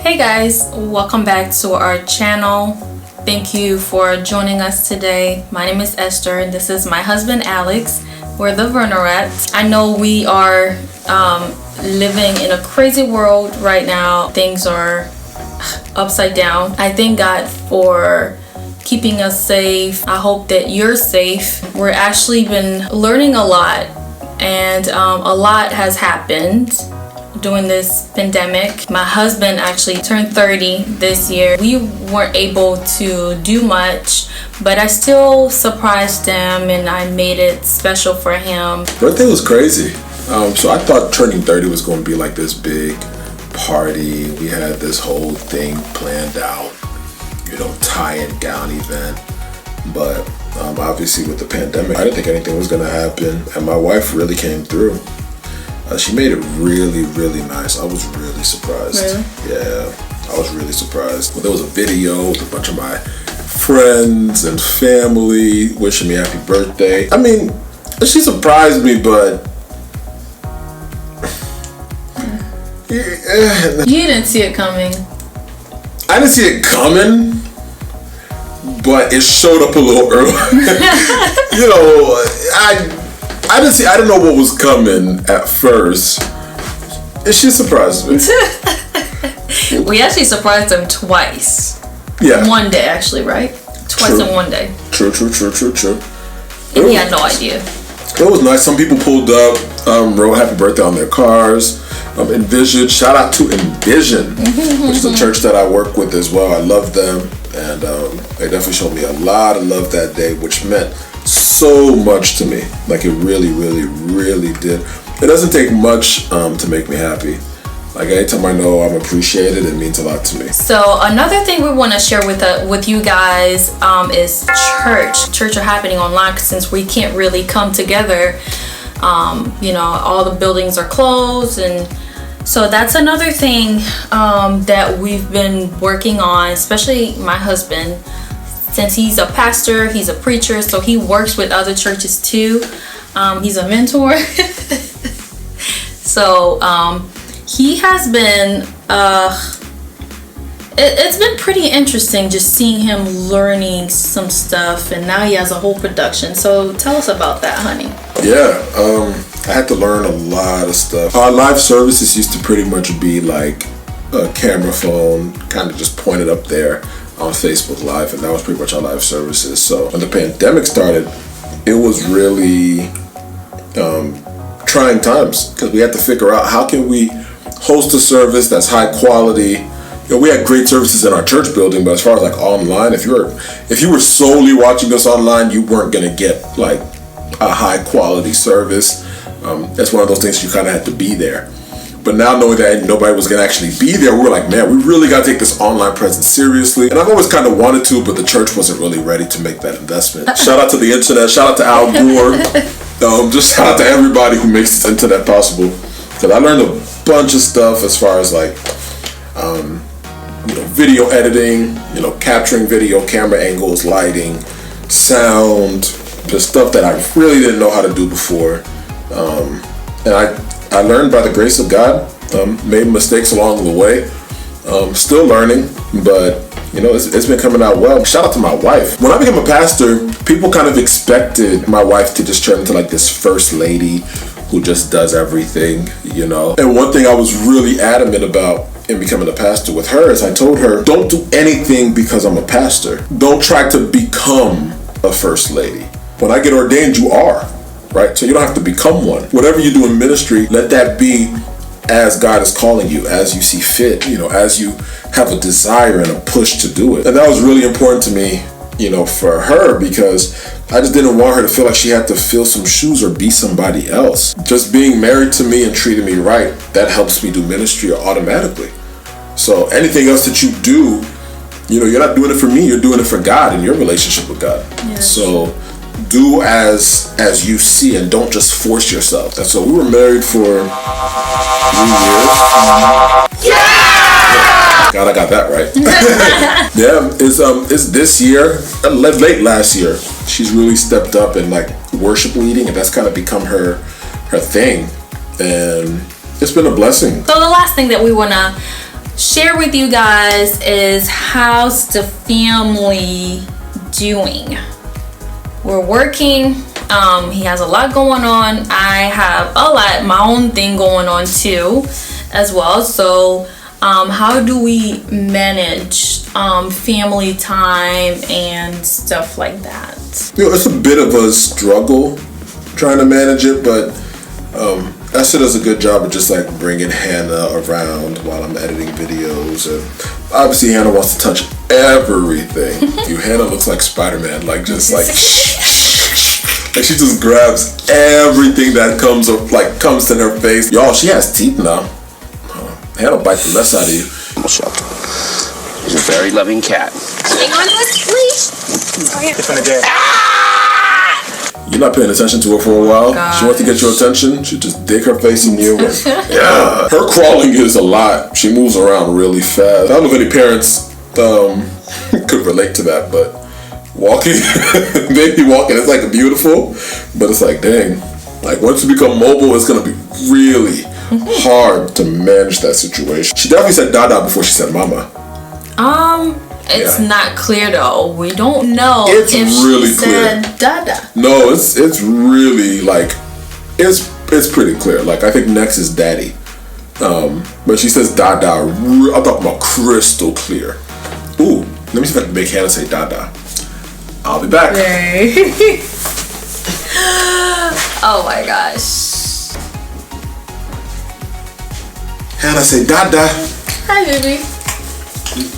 Hey guys, welcome back to our channel. Thank you for joining us today. My name is Esther and this is my husband Alex. We're the Vernerats. I know we are living in a crazy world right now. Things are upside down. I thank God for keeping us safe. I hope that you're safe. We're actually been learning a lot, and a lot has happened during this pandemic. My husband actually turned 30 this year. We weren't able to do much, but I still surprised him and I made it special for him. Birthday was crazy. So I thought turning 30 was going to be like this big party. We had this whole thing planned out, tie and gown event. But obviously with the pandemic, I didn't think anything was going to happen. And my wife really came through. She made it really, really nice. I was really surprised. Really? Yeah, I was really surprised. Well, there was a video with a bunch of my friends and family wishing me happy birthday. I mean, she surprised me, but you didn't see it coming. I didn't see it coming, but it showed up a little early. I didn't know what was coming at first. And she surprised me. We actually surprised him twice. Yeah. One day actually, right? Twice in one day. True. And he had no idea. It was nice. Some people pulled up, wrote happy birthday on their cars. Envision, shout out to Envision, which is a church that I work with as well. I love them, and they definitely showed me a lot of love that day, which meant so much to me. Like it really, really, really did. It doesn't take much to make me happy. Like anytime I know I'm appreciated, it means a lot to me. So another thing we want to share with you guys is church. Church are happening online since we can't really come together. All the buildings are closed, and so that's another thing that we've been working on, especially my husband. Since he's a pastor, he's a preacher, so he works with other churches too. He's a mentor. So he has been, it's been pretty interesting just seeing him learning some stuff, and now he has a whole production. So tell us about that, honey. Yeah, I had to learn a lot of stuff. Our live services used to pretty much be like a camera phone, kind of just pointed up there on Facebook Live, and that was pretty much our live services. So when the pandemic started, it was really trying times, because we had to figure out how can we host a service that's high quality. We had great services in our church building, but as far as like online, if you were solely watching us online, you weren't gonna get like a high quality service. That's one of those things you kind of had to be there. But now knowing that nobody was gonna actually be there, we were like, man, we really gotta take this online presence seriously. And I've always kind of wanted to, but the church wasn't really ready to make that investment. Shout out to the internet, shout out to Al Gore, just shout out to everybody who makes this internet possible. Because I learned a bunch of stuff as far as like, video editing, capturing video, camera angles, lighting, sound, just stuff that I really didn't know how to do before. And I learned by the grace of God, made mistakes along the way, still learning, but it's been coming out well. Shout out to my wife. When I became a pastor, people kind of expected my wife to just turn into like this first lady who just does everything, And one thing I was really adamant about in becoming a pastor with her is I told her, don't do anything because I'm a pastor. Don't try to become a first lady. When I get ordained, you are, right? So you don't have to become one. Whatever you do in ministry, let that be as God is calling you, as you see fit, as you have a desire and a push to do it. And that was really important to me, for her, because I just didn't want her to feel like she had to fill some shoes or be somebody else. Just being married to me and treating me right, that helps me do ministry automatically. So anything else that you do, you're not doing it for me, you're doing it for God and your relationship with God. Yes. So do as you see and don't just force yourself. And so we were married for 3 years. Yeah! God, I got that right. Yeah, it's this year, late last year. She's really stepped up in like worship leading, and that's kind of become her thing. And it's been a blessing. So the last thing that we want to share with you guys is how's the family doing. We're working. He has a lot going on. I have a lot, my own thing going on too as well. So how do we manage family time and stuff like that? It's a bit of a struggle trying to manage it, but Esther does a good job of just like bringing Hannah around while I'm editing videos, and obviously Hannah wants to touch everything. Hannah looks like Spider-Man, like just like and she just grabs everything that comes in her face. Y'all, she has teeth now. Hannah bite the mess out of you. He's a very loving cat. Hang on to us, please. Oh, yeah. It's been a day. You're not paying attention to her for a while. Gosh. She wants to get your attention. She just dig her face in you. Yeah. Her crawling is a lot. She moves around really fast. I don't know if any parents could relate to that, but walking, maybe walking is like beautiful, but it's like, dang. Like once you become mobile, it's gonna be really hard to manage that situation. She definitely said Dada before she said Mama. It's not clear though. We don't know It's if really she said Dada. No, it's really like it's pretty clear. Like I think next is Daddy, but she says Dada. I'm talking about crystal clear. Ooh, let me see if I can make Hannah say Dada. I'll be back. Oh my gosh. Hannah, say Dada. Hi, baby.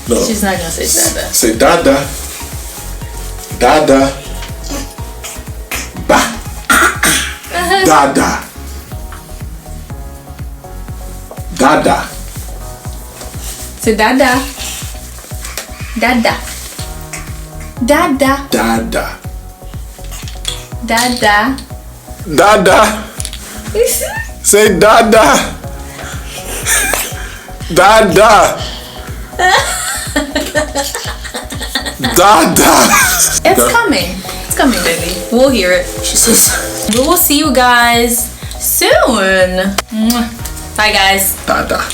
No, She's not gonna say Dada. say Dada. Dada. Ba. Dada. Dada. Say Dada. Dada. Dada. Dada. Dada. Dada. Say Dada. Dada. Dada. It's coming. It's coming, baby. We'll hear it. She says We will see you guys soon. Mwah. Bye, guys. Dada.